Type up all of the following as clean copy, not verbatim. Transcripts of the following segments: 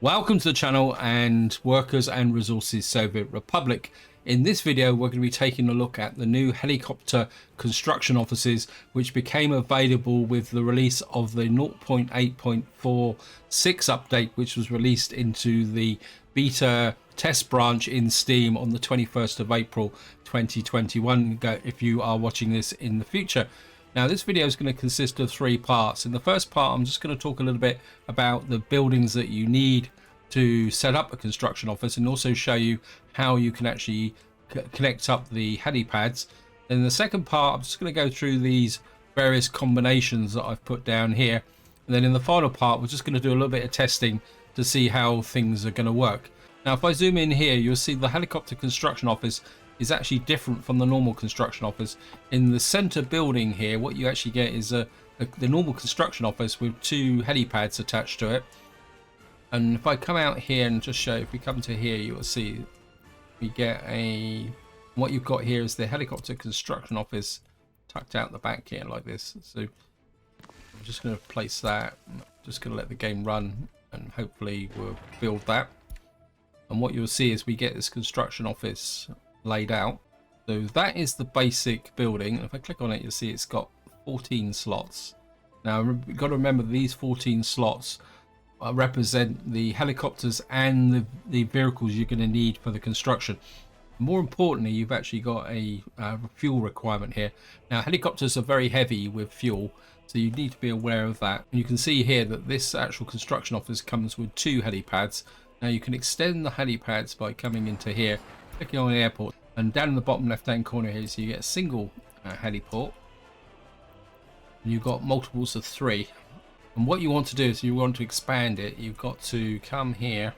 Welcome to the channel and Workers and Resources Soviet Republic. In this video we're going to be taking a look at the new helicopter construction offices which became available with the release of the 0.8.46 update, which was released into the beta test branch in Steam on the 21st of April 2021 if you are watching this in the future. Now this video is going to consist of three parts. In the first part I'm just going to talk a little bit about the buildings that you need to set up a construction office and also show you how you can actually connect up the helipads. In the second part I'm just going to go through these various combinations that I've put down here, and then in the final part we're just going to do a little bit of testing to see how things are going to work. Now if I zoom in here, you'll see the helicopter construction office is actually different from the normal construction office. In the center building here, what you actually get is the normal construction office with two helipads attached to it. And if I come out here and just show, if we come to here, you will see we get what you've got here is the helicopter construction office tucked out the back here like this. So I'm just going to place that. I'm just going to let the game run and hopefully we'll build that. And what you'll see is we get this construction office laid out. So that is the basic building, and if I click on it you'll see it's got 14 slots. Now you've got to remember these 14 slots represent the helicopters and the vehicles you're going to need for the construction. More importantly, you've actually got a fuel requirement here. Now helicopters are very heavy with fuel, so you need to be aware of that. And you can see here that this actual construction office comes with two helipads. Now you can extend the helipads by coming into here, clicking on the airport, and down in the bottom left hand corner here, so you get a single heliport, and you've got multiples of 3. And what you want to do is you want to expand it. You've got to come here.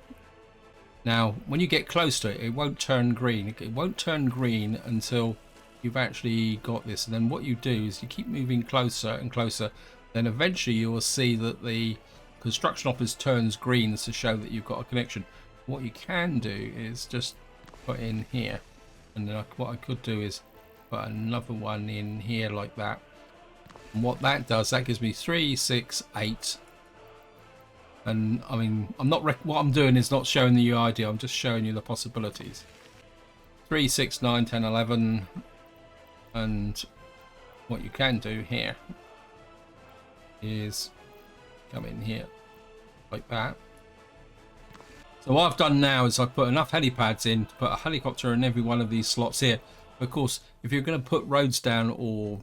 Now when you get close to it, it won't turn green. It won't turn green until you've actually got this, and then what you do is you keep moving closer and closer, then eventually you will see that the construction office turns green to show that you've got a connection. What you can do is just put in here, and then what I could do is put another one in here like that, and what that does, that gives me 3, 6, 8. And I mean, what I'm doing is not showing you the idea, I'm just showing you the possibilities. 3, 6, 9, 10, 11. And what you can do here is come in here like that. So what I've done now is I've put enough helipads in to put a helicopter in every one of these slots here. Of course, if you're going to put roads down or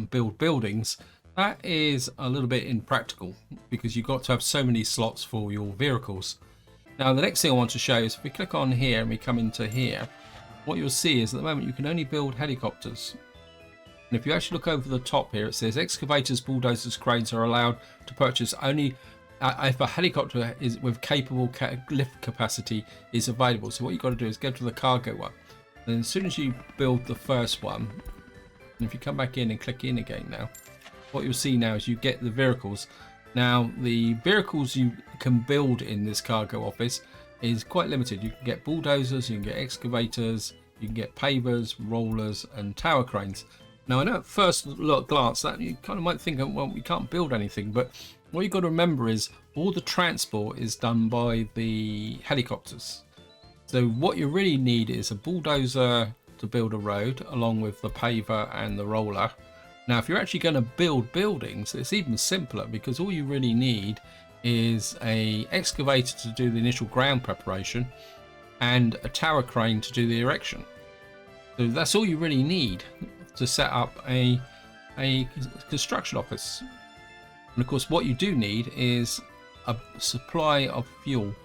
build buildings, that is a little bit impractical because you've got to have so many slots for your vehicles. Now the next thing I want to show is if we click on here and we come into here, what you'll see is at the moment you can only build helicopters. And if you actually look over the top here, it says excavators, bulldozers, cranes are allowed to purchase only if a helicopter is with capable lift capacity is available. So what you've got to do is go to the cargo one. And as soon as you build the first one, and if you come back in and click in again now, what you'll see now is you get the vehicles. Now the vehicles you can build in this cargo office is quite limited. You can get bulldozers, you can get excavators, you can get pavers, rollers and tower cranes. Now I know at first glance that you kind of might think, well, we can't build anything, but what you've got to remember is all the transport is done by the helicopters. So what you really need is a bulldozer to build a road along with the paver and the roller. Now if you're actually going to build buildings, it's even simpler because all you really need is an excavator to do the initial ground preparation and a tower crane to do the erection. So that's all you really need to set up a construction office. And of course what you do need is a supply of fuel.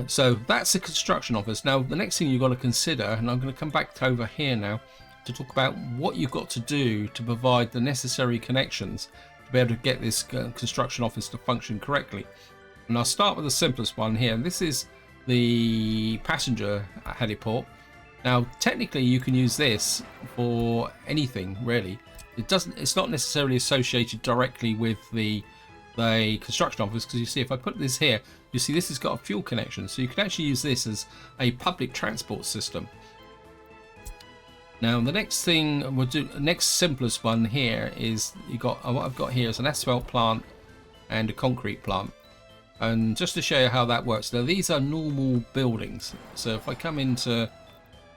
So that's the construction office. Now the next thing you've got to consider, and I'm going to come back over here now to talk about what you've got to do to provide the necessary connections to be able to get this construction office to function correctly. And I'll start with the simplest one here. This is the passenger heliport. Now technically you can use this for anything really. It's not necessarily associated directly with the construction office, because you see if I put this here, you see this has got a fuel connection, so you can actually use this as a public transport system. Now the next thing we'll do, the next simplest one here is what I've got here is an asphalt plant and a concrete plant. And just to show you how that works, now these are normal buildings. So if I come into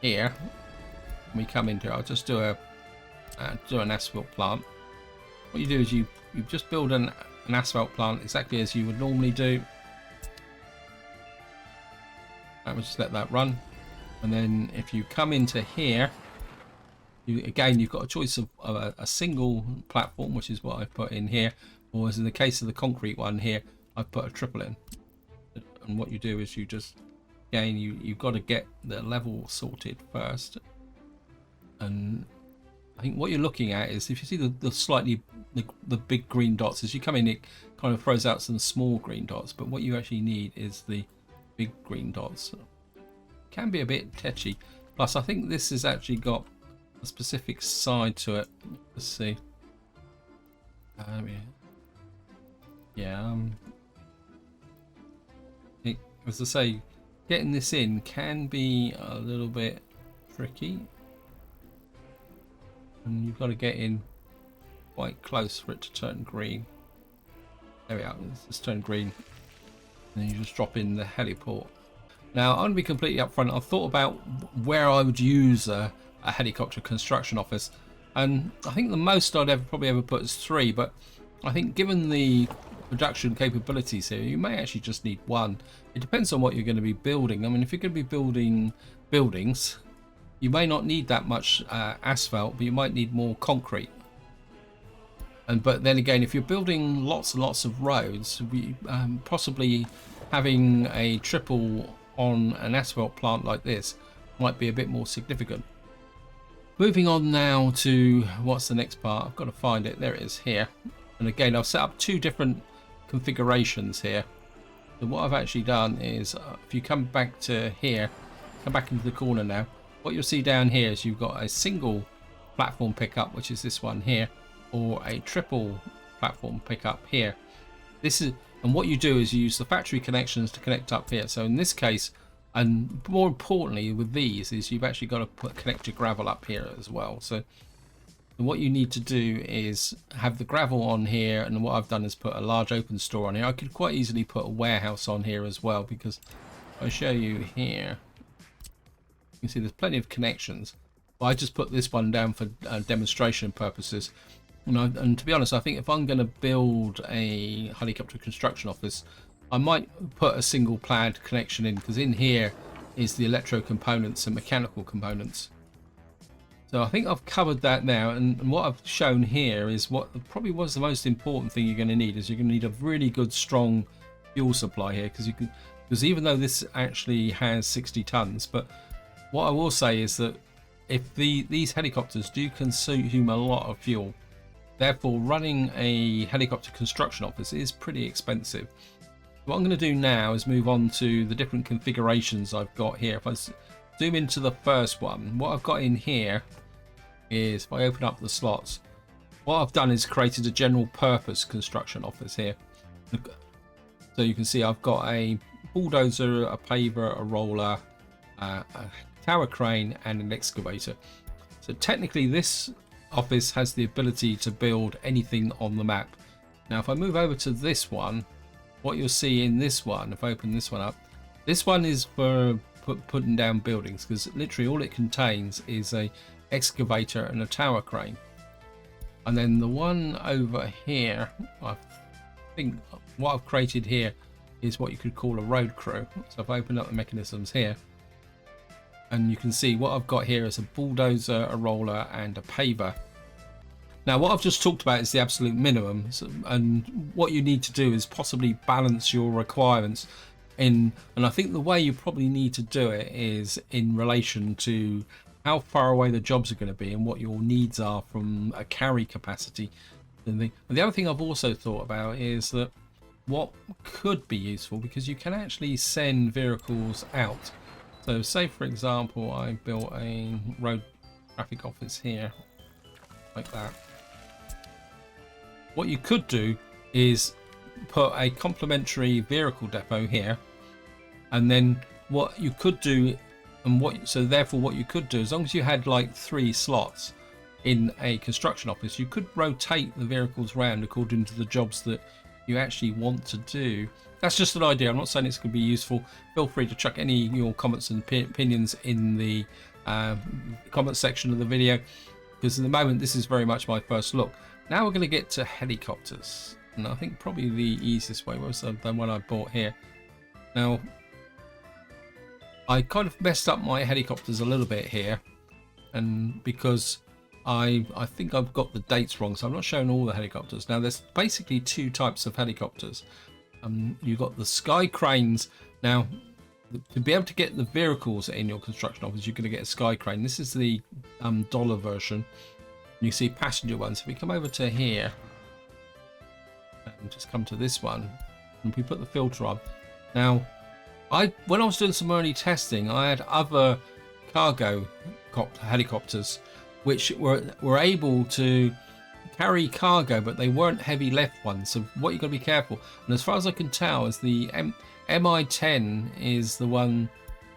here, we come into, I'll just do an asphalt plant. What you do is you just build an asphalt plant exactly as you would normally do. I would just let that run, and then if you come into here, again you've got a choice of a single platform, which is what I put in here, or as in the case of the concrete one here, I put a triple in. And what you do is you just, again, you've got to get the level sorted first. And I think what you're looking at is, if you see the big green dots, as you come in, it kind of throws out some small green dots, but what you actually need is the big green dots. Can be a bit tetchy. Plus I think this has actually got a specific side to it. Let's see. Yeah, as I say, getting this in can be a little bit tricky, and you've got to get in quite close for it to turn green. There we are, it's turned green, and then you just drop in the heliport. Now, I'm going to be completely upfront. I've thought about where I would use a helicopter construction office, and I think the most I'd probably ever put is 3, but I think given the production capabilities here, you may actually just need 1. It depends on what you're going to be building. I mean, if you're going to be building buildings, you may not need that much asphalt, but you might need more concrete. But then again, if you're building lots and lots of roads, possibly having a triple on an asphalt plant like this might be a bit more significant. Moving on now to what's the next part. I've got to find it. There it is here. And again, I've set up 2 different configurations here. So what I've actually done is, if you come back to here, come back into the corner now, what you'll see down here is you've got a single platform pickup, which is this one here, or a triple platform pickup here. And what you do is you use the factory connections to connect up here. So in this case, and more importantly with these, is you've actually got to connect your gravel up here as well. So what you need to do is have the gravel on here, and what I've done is put a large open store on here. I could quite easily put a warehouse on here as well, because I'll show you here. You can see there's plenty of connections, but I just put this one down for demonstration purposes. And to be honest, I think if I'm going to build a helicopter construction office, I might put a single plaid connection in, because in here is the electro components and mechanical components. So I think I've covered that now, and what I've shown here is what probably was the most important thing you're going to need. Is you're going to need a really good strong fuel supply here, because even though this actually has 60 tons, but what I will say is that if these helicopters do consume a lot of fuel, therefore running a helicopter construction office is pretty expensive. What I'm going to do now is move on to the different configurations I've got here. If I zoom into the first one, what I've got in here is, if I open up the slots, what I've done is created a general purpose construction office here. So you can see I've got a bulldozer, a paver, a roller, a tower crane and an excavator. So technically this office has the ability to build anything on the map. Now if I move over to this one, what you'll see in this one, if I open this one up, this one is for putting down buildings, because literally all it contains is a excavator and a tower crane. And then the one over here, I think what I've created here is what you could call a road crew. So if I open up the mechanisms here, and you can see what I've got here is a bulldozer, a roller and a paver. Now what I've just talked about is the absolute minimum, and what you need to do is possibly balance your requirements in, and I think the way you probably need to do it is in relation to how far away the jobs are going to be and what your needs are from a carry capacity. And the other thing I've also thought about is that what could be useful, because you can actually send vehicles out. So say for example I built a road traffic office here like that. What you could do is put a complementary vehicle depot here, and then what you could do, so therefore what you could do, as long as you had like 3 slots in a construction office, you could rotate the vehicles around according to the jobs that you actually want to do. That's just an idea. I'm not saying it's going to be useful. Feel free to chuck any of your comments and opinions in the comment section of the video, because at the moment this is very much my first look. Now we're going to get to helicopters, and I think probably the easiest way was the one I bought here. Now I kind of messed up my helicopters a little bit here, and because I think I've got the dates wrong, so I'm not showing all the helicopters. Now there's basically two types of helicopters. You've got the sky cranes. Now, to be able to get the vehicles in your construction office, you're going to get a sky crane. This is the dollar version. You see passenger ones. If we come over to here and just come to this one, and we put the filter on. Now, when I was doing some early testing, I had other cargo helicopters which were able to carry cargo, but they weren't heavy lift ones. So what you've got to be careful. And as far as I can tell, is the MI10 is the one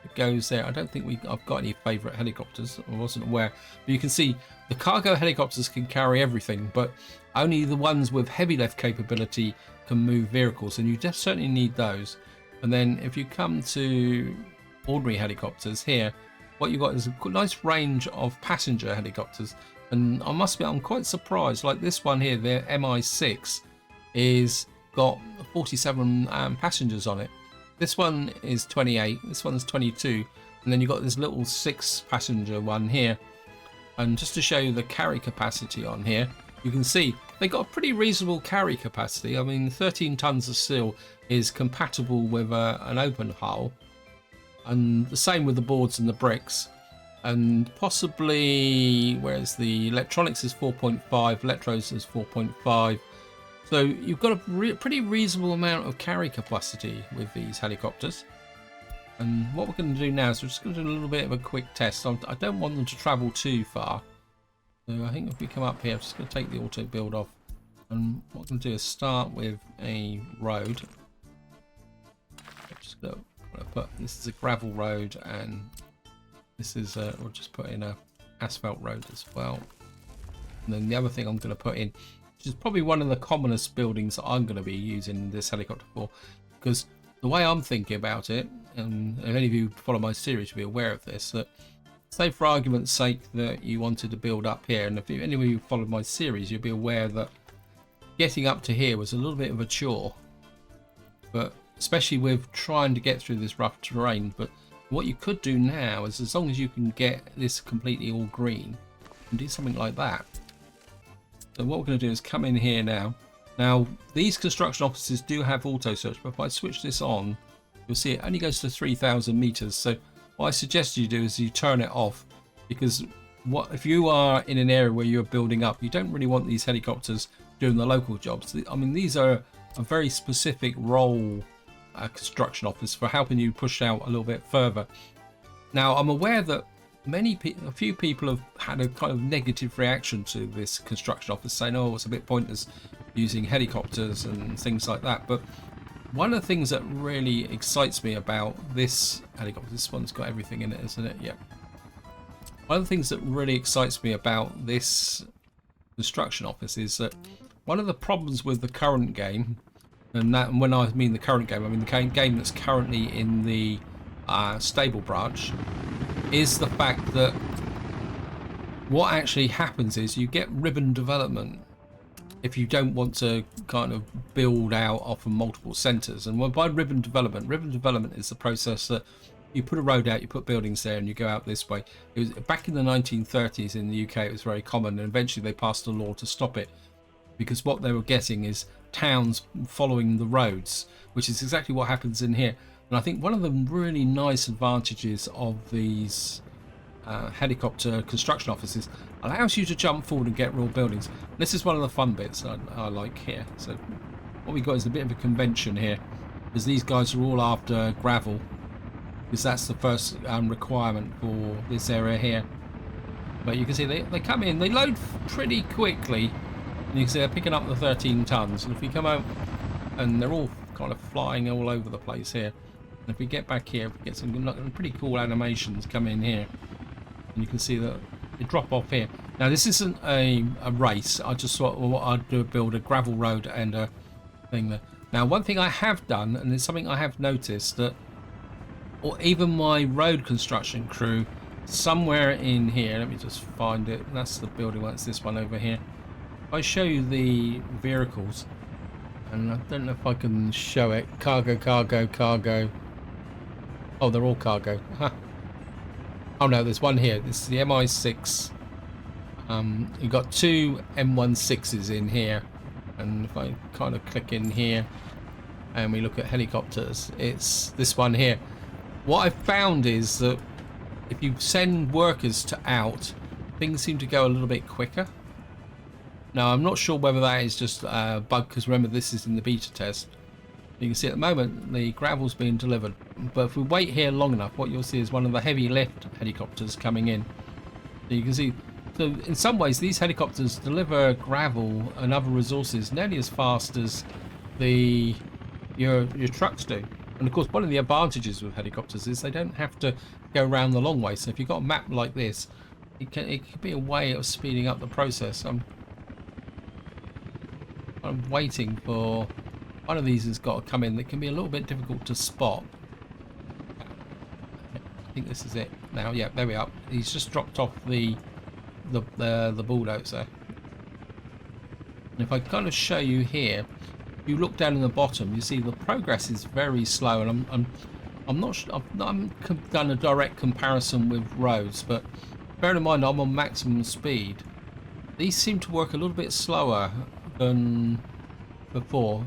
that goes there. I don't think I've got any favourite helicopters. I wasn't aware. But you can see the cargo helicopters can carry everything, but only the ones with heavy lift capability can move vehicles, and you certainly need those. And then if you come to ordinary helicopters here, what you've got is a nice range of passenger helicopters. And I must admit, I'm quite surprised. Like this one here, the MI6 is got 47 passengers on it. This one is 28, this one's 22, and then you've got this little 6 passenger one here. And just to show you the carry capacity on here, you can see they got a pretty reasonable carry capacity. I mean, 13 tons of steel is compatible with an open hull, and the same with the boards and the bricks. And possibly, whereas the electronics is 4.5, electros is 4.5. So you've got a pretty reasonable amount of carry capacity with these helicopters. And what we're going to do now is we're just going to do a little bit of a quick test. I don't want them to travel too far. So I think if we come up here, I'm just going to take the auto build off. And what I'm going to do is start with a road. I'm just going to put, this is a gravel road, and this is, we'll just put in a asphalt road as well. And then the other thing I'm going to put in, which is probably one of the commonest buildings that I'm going to be using this helicopter for, because the way I'm thinking about it, and if any of you follow my series will be aware of this, that say for argument's sake that you wanted to build up here, and if any of you followed my series, you'll be aware that getting up to here was a little bit of a chore, but especially with trying to get through this rough terrain. But what you could do now is, as long as you can get this completely all green, and do something like that. So what we're going to do is come in here now. Now these construction offices do have auto search, but if I switch this on, you'll see it only goes to 3,000 meters. So what I suggest you do is you turn it off, because if you are in an area where you're building up, you don't really want these helicopters doing the local jobs. I mean, these are a very specific role construction office for helping you push out a little bit further. Now I'm aware that a few people have had a kind of negative reaction to this construction office, saying, oh, it's a bit pointless using helicopters and things like that. But one of the things that really excites me about this helicopter, this one's got everything in it, isn't it? Yeah. One of the things that really excites me about this construction office is that one of the problems with the current game, and when I mean the current game, I mean the game that's currently in the stable branch, is the fact that what actually happens is you get ribbon development if you don't want to kind of build out off of multiple centres. And by ribbon development is the process that you put a road out, you put buildings there, and you go out this way. It was back in the 1930s in the UK, it was very common, and eventually they passed a law to stop it, because what they were getting is towns following the roads, which is exactly what happens in here. And I think one of the really nice advantages of these helicopter construction offices allows you to jump forward and get real buildings. This is one of the fun bits I like here. So what we got is a bit of a convention here, because these guys are all after gravel, because that's the first requirement for this area here. But you can see they come in, they load pretty quickly, and you can see they're picking up the 13 tons. And if we come out, and they're all kind of flying all over the place here. And if we get back here, we get some pretty cool animations come in here, and you can see that they drop off here. Now this isn't a race. I just thought, well, what I'd do, build a gravel road and a thing there. Now, one thing I have done, and it's something I have noticed, that or even my road construction crew, somewhere in here, let me just find it. That's the building one. It's this one over here. I show you the vehicles, and I don't know if I can show it. Cargo, cargo, cargo. Oh, they're all cargo. Huh. Oh no, there's one here. This is the MI6. You've got two M16s in here, and if I kind of click in here and we look at helicopters, it's this one here. What I've found is that if you send workers to out, things seem to go a little bit quicker. Now, I'm not sure whether that is just a bug, because remember, this is in the beta test. You can see at the moment the gravel's being delivered, but if we wait here long enough, what you'll see is one of the heavy lift helicopters coming in. So you can see, so in some ways these helicopters deliver gravel and other resources nearly as fast as your trucks do. And of course, one of the advantages with helicopters is they don't have to go around the long way. So if you've got a map like this, it could be a way of speeding up the process. I'm waiting for one of these has got to come in. That can be a little bit difficult to spot. I think this is it now. Yeah, there we are. He's just dropped off the bulldozer. And if I kind of show you here, you look down in the bottom, you see the progress is very slow, and I'm not sure, I've not done a direct comparison with roads, but bearing in mind I'm on maximum speed, these seem to work a little bit slower than before.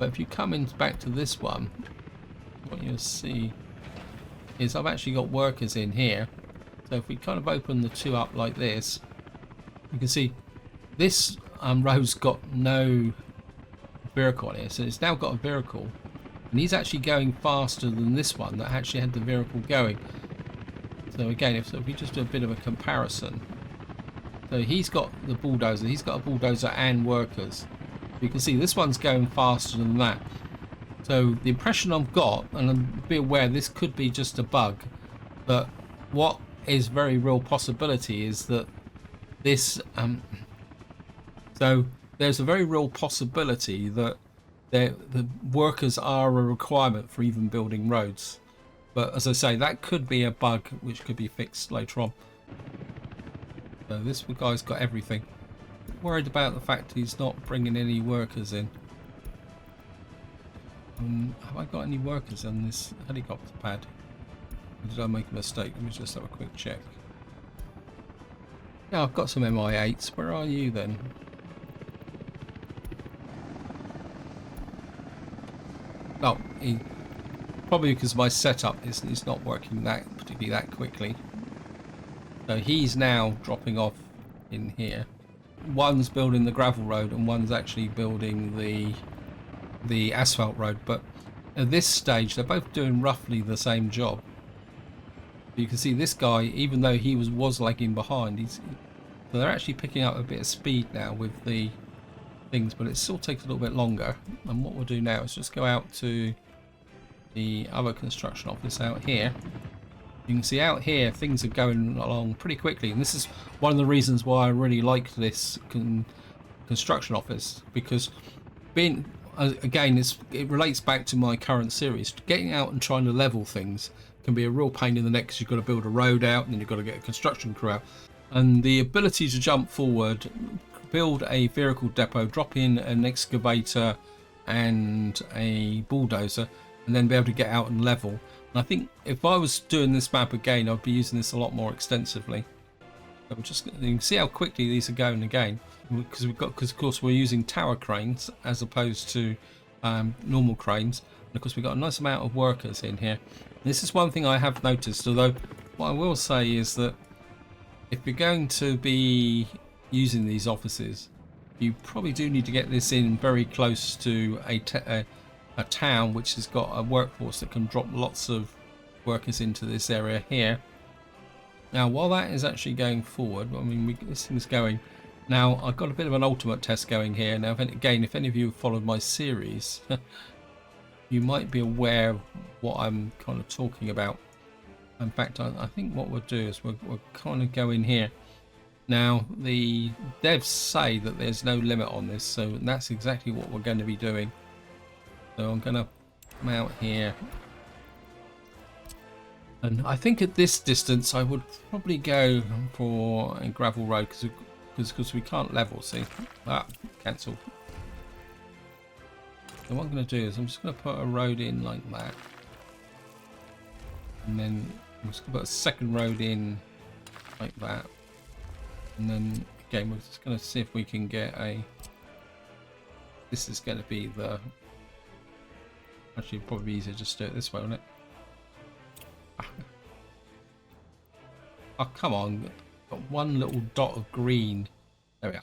But if you come in back to this one, what you'll see is I've actually got workers in here. So if we kind of open the two up like this, you can see this road's got no vehicle on it, so it's now got a vehicle, and he's actually going faster than this one that actually had the vehicle going. So again, if we just do a bit of a comparison, so he's got the bulldozer, he's got a bulldozer and workers. You can see this one's going faster than that. So the impression I've got, and I'm be aware this could be just a bug, but what is very real possibility is that this so there's a very real possibility that the workers are a requirement for even building roads. But as I say, that could be a bug which could be fixed later on. So this guy's got everything. Worried about the fact he's not bringing any workers in. Have I got any workers on this helicopter pad? Or did I make a mistake? Let me just have a quick check. Yeah, I've got some MI8s. Where are you then? Oh, probably because my setup is not working particularly that quickly. So he's now dropping off in here. One's building the gravel road and one's actually building the asphalt road. But at this stage, they're both doing roughly the same job. You can see this guy, even though he was lagging behind, so they're actually picking up a bit of speed now with the things, but it still takes a little bit longer. And what we'll do now is just go out to the other construction office out here. You can see out here things are going along pretty quickly, and this is one of the reasons why I really like this construction office, because being again it relates back to my current series. Getting out and trying to level things can be a real pain in the neck, because you've got to build a road out and then you've got to get a construction crew out, and the ability to jump forward, build a vehicle depot, drop in an excavator and a bulldozer, and then be able to get out and level. And I think if I was doing this map again, I'd be using this a lot more extensively. So you can see how quickly these are going again, because of course we're using tower cranes as opposed to normal cranes, and of course we've got a nice amount of workers in here. And this is one thing I have noticed, although what I will say is that if you're going to be using these offices, you probably do need to get this in very close to a town which has got a workforce that can drop lots of workers into this area here. Now, while that is actually going forward, I mean, this thing's going. Now, I've got a bit of an ultimate test going here. Now, again, if any of you have followed my series, you might be aware of what I'm kind of talking about. In fact, I think what we'll do is we'll kind of go in here. Now, the devs say that there's no limit on this, so that's exactly what we're going to be doing. So I'm gonna come out here. And I think at this distance I would probably go for a gravel road because we can't level, see? Ah, cancelled. So what I'm going to do is I'm just going to put a road in like that. And then I'm just going to put a second road in like that. And then again we're just going to see if we can get a... This is going to be the... Actually probably easier just do it this way, won't it? Oh, come on. Got one little dot of green. There we are.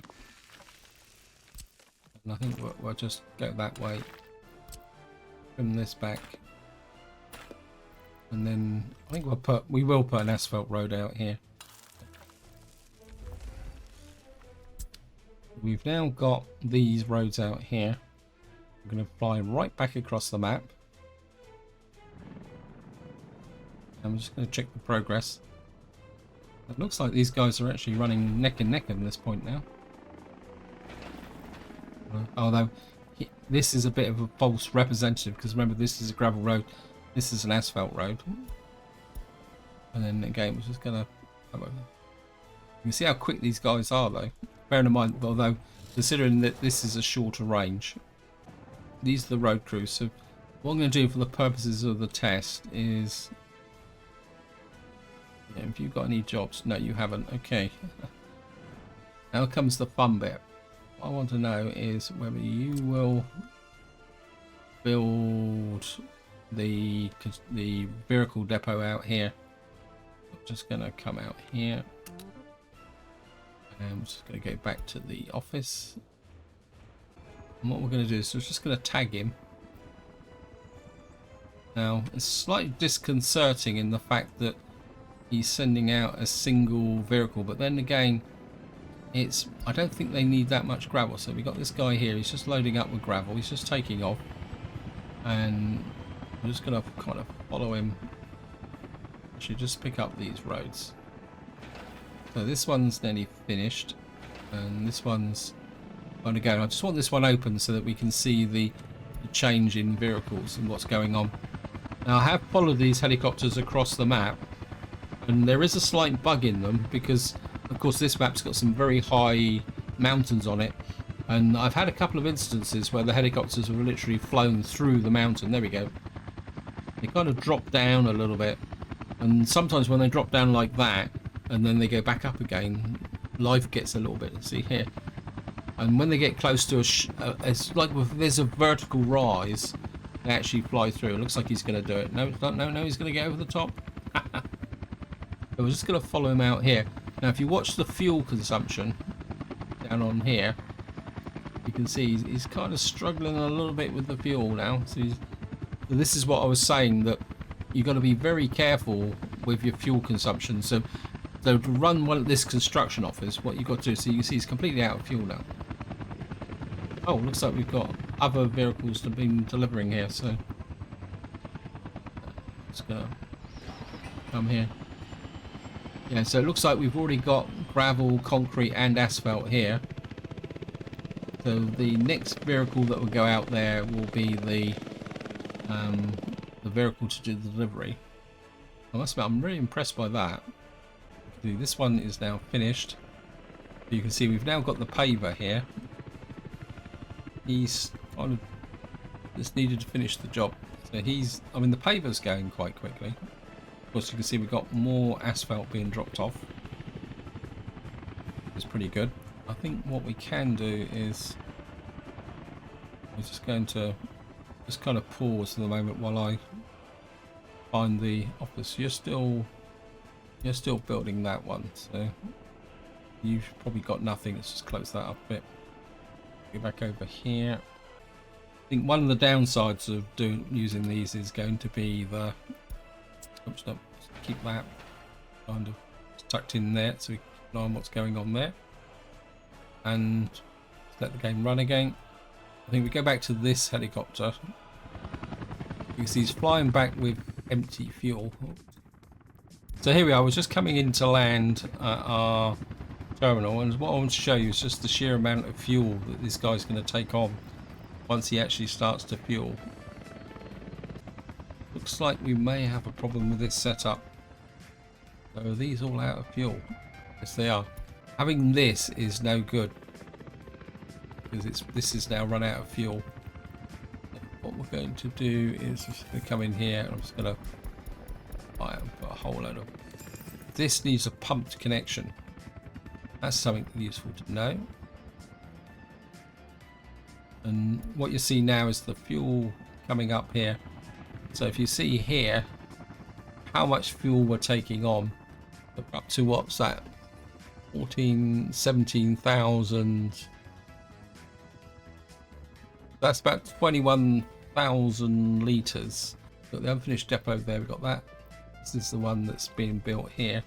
And I think we'll just go that way. Trim this back. And then I think we will put an asphalt road out here. We've now got these roads out here. We're going to fly right back across the map. I'm just going to check the progress. It looks like these guys are actually running neck and neck at this point now. Although this is a bit of a false representative, because remember this is a gravel road, this is an asphalt road. And then again we're just going to... You can see how quick these guys are though. Bearing in mind, although considering that this is a shorter range, these are the road crews. So what I'm going to do for the purposes of the test is... Yeah, have you got any jobs? No, you haven't. Okay. Now comes the fun bit. What I want to know is whether you will build the vehicle depot out here. I'm just going to come out here. And I'm just going to go back to the office. And what we're going to do is we're just going to tag him. Now, it's slightly disconcerting in the fact that he's sending out a single vehicle, but then again, I don't think they need that much gravel. So we got this guy here, he's just loading up with gravel, he's just taking off, and I'm just going to kind of follow him. Actually, just pick up these roads. So this one's nearly finished, and this one's going to go. I just want this one open so that we can see the change in vehicles and what's going on. Now I have followed these helicopters across the map, and there is a slight bug in them because of course this map's got some very high mountains on it, and I've had a couple of instances where the helicopters have literally flown through the mountain. There we go. They kind of drop down a little bit, and sometimes when they drop down like that and then they go back up again, life gets a little bit, see here, and when they get close to it's like if there's a vertical rise, they actually fly through. It looks like he's going to do it. No, no, he's going to get over the top. We're just going to follow him out here. Now if you watch the fuel consumption down on here, you can see he's kind of struggling a little bit with the fuel now. So this is what I was saying, that you've got to be very careful with your fuel consumption. So to run this construction office, what you've got to do, so you can see he's completely out of fuel now. Oh, looks like we've got other vehicles to be delivering here, so just gonna come here. Yeah, so it looks like we've already got gravel, concrete and asphalt here. So the next vehicle that will go out there will be the vehicle to do the delivery. I must admit, I'm really impressed by that. This one is now finished. You can see we've now got the paver here. He's kind of just needed to finish the job. So I mean the paver's going quite quickly. Of course you can see we've got more asphalt being dropped off. It's pretty good. I think what we can do is we're just going to just kind of pause for the moment while I find the office. You're still building that one, so you've probably got nothing. Let's just close that up a bit. Go back over here. I think one of the downsides of using these is going to be the keep that kind of tucked in there so we can keep an eye on what's going on there, and let the game run again. I think we go back to this helicopter. You can see he's flying back with empty fuel. So here we are, I was just coming in to land at our terminal, and what I want to show you is just the sheer amount of fuel that this guy's going to take on once he actually starts to fuel. Looks like we may have a problem with this setup. So are these all out of fuel? Yes, they are. Having this is no good because this is now run out of fuel. What we're going to do is just going to come in here. I'm just going to put a whole load of. This needs a pumped connection. That's something useful to know. And what you see now is the fuel coming up here. So if you see here how much fuel we're taking on, up to what's that, 17,000. That's about 21,000 litres. Got the unfinished depot there, we've got that. This is the one that's being built here.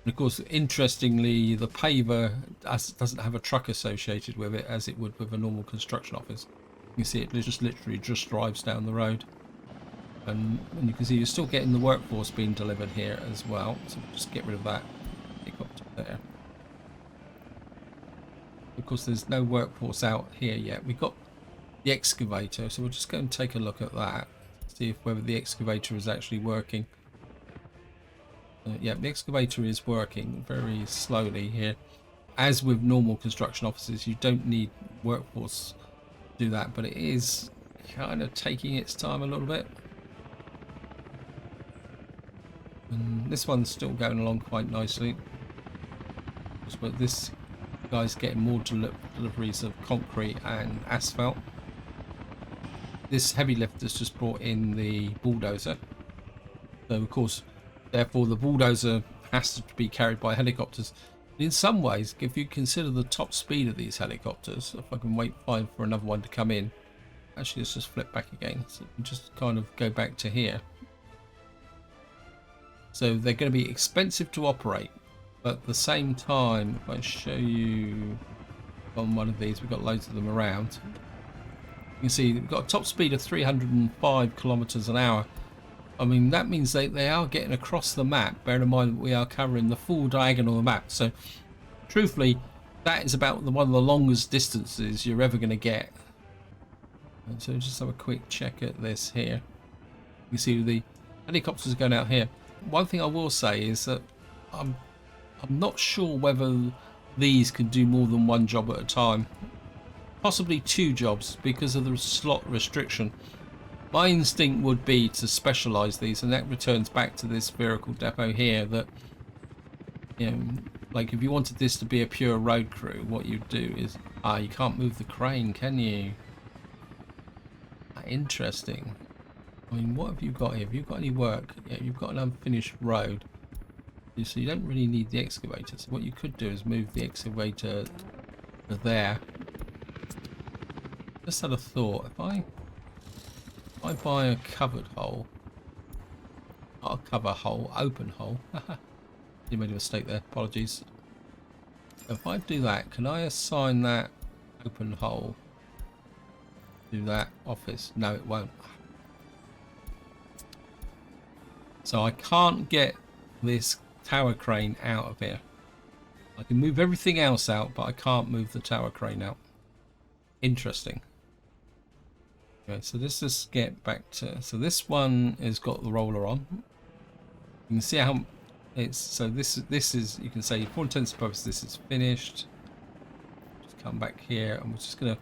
And of course, interestingly, the paver doesn't have a truck associated with it as it would with a normal construction office. You can see it just literally just drives down the road. And you can see you're still getting the workforce being delivered here as well. So we'll just get rid of that helicopter there. Of course, there's no workforce out here yet. We've got the excavator, so we'll just go and take a look at that. See whether the excavator is actually working. Yeah, the excavator is working very slowly here. As with normal construction offices, you don't need workforce to do that, but it is kind of taking its time a little bit. And this one's still going along quite nicely. But this guy's getting more deliveries of concrete and asphalt. This heavy lift has just brought in the bulldozer. So of course, therefore the bulldozer has to be carried by helicopters. In some ways, if you consider the top speed of these helicopters, if I can wait for another one to come in. Actually, let's just flip back again. So just kind of go back to here. So they're going to be expensive to operate. But at the same time, if I show you on one of these, we've got loads of them around. You can see we've got a top speed of 305 kilometers an hour. I mean, that means they are getting across the map. Bear in mind that we are covering the full diagonal of the map. So, truthfully, that is about one of the longest distances you're ever going to get. And so just have a quick check at this here. You can see the helicopters going out here. One thing I will say is that I'm not sure whether these can do more than one job at a time. Possibly two jobs because of the slot restriction. My instinct would be to specialize these, and that returns back to this vehicle depot here that, you know, like if you wanted this to be a pure road crew, what you'd do is, you can't move the crane, can you? Interesting. I mean, what have you got here? Have you got any work? Yeah, you've got an unfinished road. So you don't really need the excavator. So what you could do is move the excavator to there. Just had a thought. If I buy a covered hole, not a cover hole, open hole. You made a mistake there. Apologies. If I do that, can I assign that open hole to that office? No, it won't. So I can't get this tower crane out of here. I can move everything else out, but I can't move the tower crane out. Interesting. Okay, so let's just get back to, so this one has got the roller on. You can see how it's, so this is, you can say for all intents and purposes this is finished. Just come back here and we're just gonna,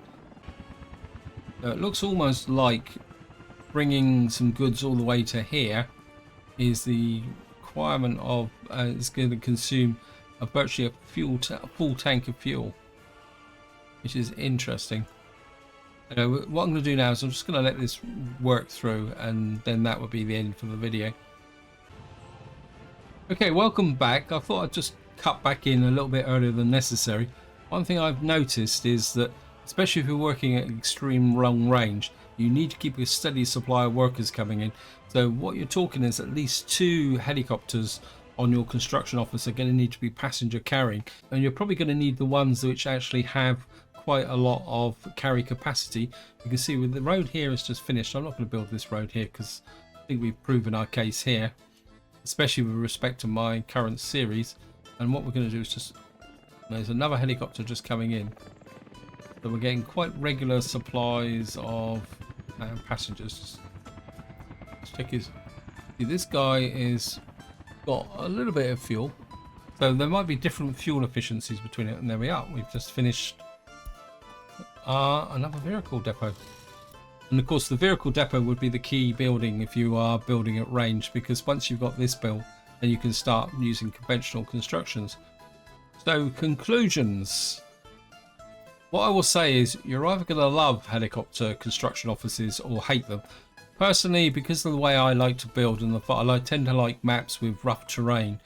it looks almost like bringing some goods all the way to here is the requirement of, it's going to consume virtually a full tank of fuel, which is interesting. What I'm going to do now is I'm just going to let this work through, and then that would be the end for the video. Okay, welcome back. I thought I'd just cut back in a little bit earlier than necessary. One thing I've noticed is that, especially if you're working at extreme long range, you need to keep a steady supply of workers coming in. So what you're talking is at least 2 helicopters on your construction office are going to need to be passenger carrying, and you're probably going to need the ones which actually have quite a lot of carry capacity. You can see with the road here is just finished. I'm not going to build this road here because I think we've proven our case here, especially with respect to my current series. And what we're going to do is just, there's another helicopter just coming in, so we're getting quite regular supplies of passengers. Let's check his. See, this guy is got a little bit of fuel, so there might be different fuel efficiencies between it. And there we are. We've just finished another vehicle depot. And of course, the vehicle depot would be the key building if you are building at range, because once you've got this built, then you can start using conventional constructions. So, conclusions. What I will say is you're either going to love helicopter construction offices or hate them. Personally, because of the way I like to build and I tend to like maps with rough terrain,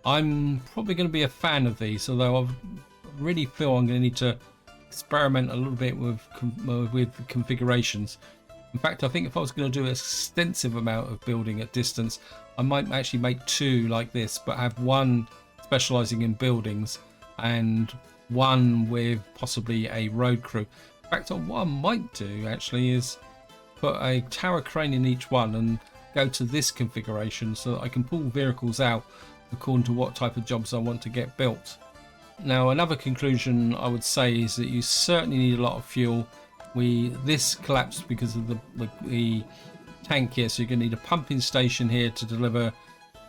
I'm probably going to be a fan of these, although I really feel I'm going to need to experiment a little bit with the configurations. In fact, I think if I was going to do an extensive amount of building at distance, I might actually make two like this, but have one specializing in buildings and one with possibly a road crew. In fact, what I might do actually is put a tower crane in each one and go to this configuration so that I can pull vehicles out according to what type of jobs I want to get built. Now, another conclusion I would say is that you certainly need a lot of fuel. This collapsed because of the tank here, so you're going to need a pumping station here to deliver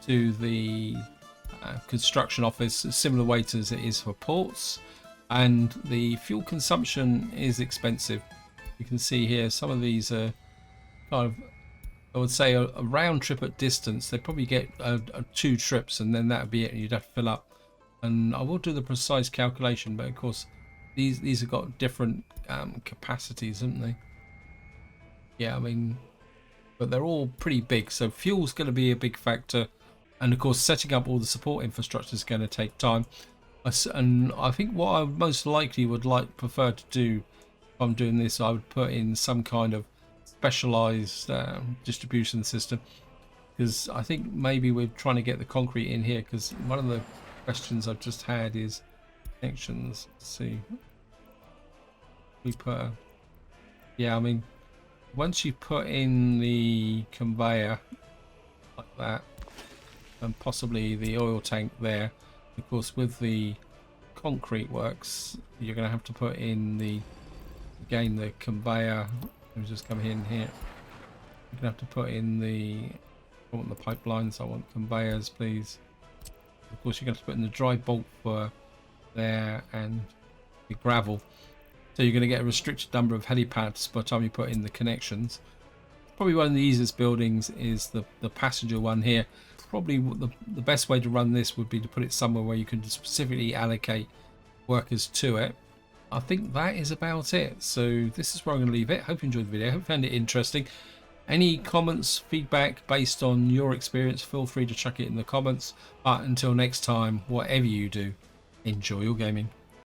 to the construction office, a similar weight as it is for ports, and the fuel consumption is expensive. You can see here some of these are kind of, I would say, a round trip at distance. They probably get 2 trips and then that would be it, and you'd have to fill up. And I will do the precise calculation, but of course these have got different capacities, haven't they? Yeah, I mean, but they're all pretty big, so fuel's going to be a big factor, and of course setting up all the support infrastructure is going to take time. And I think what I most likely would prefer to do if I'm doing this, I would put in some kind of specialized distribution system, because I think maybe we're trying to get the concrete in here, because one of the questions I've just had is connections. Let's see, we put yeah, I mean, once you put in the conveyor like that and possibly the oil tank there, of course with the concrete works you're going to have to put in the conveyor. Let me just come in here. You're going to have to put in I want the pipelines, I want conveyors, please. Of course, you're going to put in the dry bulk for there and the gravel. So you're going to get a restricted number of helipads by the time you put in the connections. Probably one of the easiest buildings is the passenger one here. Probably the best way to run this would be to put it somewhere where you can specifically allocate workers to it. I think that is about it. So this is where I'm going to leave it. Hope you enjoyed the video. Hope you found it interesting. Any comments, feedback based on your experience, feel free to chuck it in the comments. But until next time, whatever you do, enjoy your gaming.